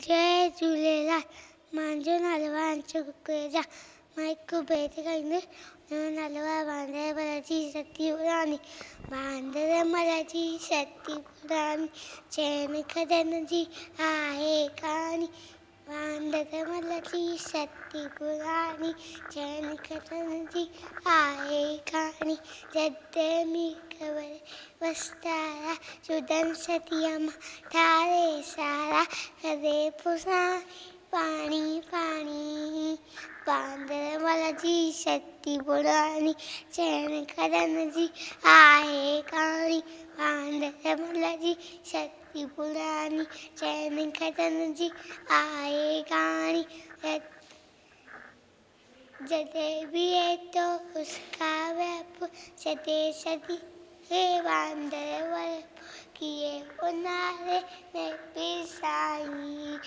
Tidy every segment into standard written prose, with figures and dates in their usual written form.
जय झूलेलाल। मुंहिंजो नालो आहे अंशु कुकरेजा। मां हिकु बेत ॻाईंदुसि। हुनजो नालो आहे बांदर जी सती पुराणी। बांदर मल जी सती पुराणी, चइनि खॾनि जी आहे कहाणी। बांदर मल जी सती पुराणी, चइनि खॾनि जी आहे कहाणी। जॾहिं मींहुं वरे वसतारा, चुडनि सतीअ मां ठारे सारा, करे पुसां पाणी पाणी। बांदर मल जी सती पुराणी, चइनि खॾनि जी आहे कहाणी। बांदर मल जी सती पुराणी, चइनि खॾनि जी आहे कहाणी। जॾहिं बीहे थो उसका व्याप, सदे सदी हे बांदर वर कीअं उनारे न पिसाई।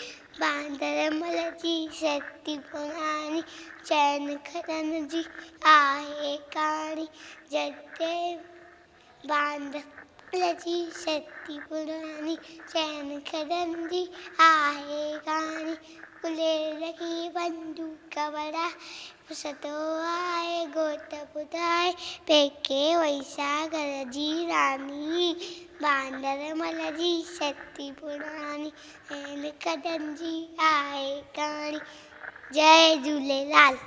बांदर मल जी सती पुराणी, चइनि खॾनि जी आहे कहाणी। जॾहिं बांदर मल जी सती पुराणी, चइनि खॾनि जी आहे कहाणी। गुलेर की बंदूक वड़ा, पुछंदो आहे घोट ॿुधाए, पेके वईसा घर जी रानी। बांदर मल जी सती पुराणी, चइनि खॾनि जी आहे कहाणी। जय झूलेलाल।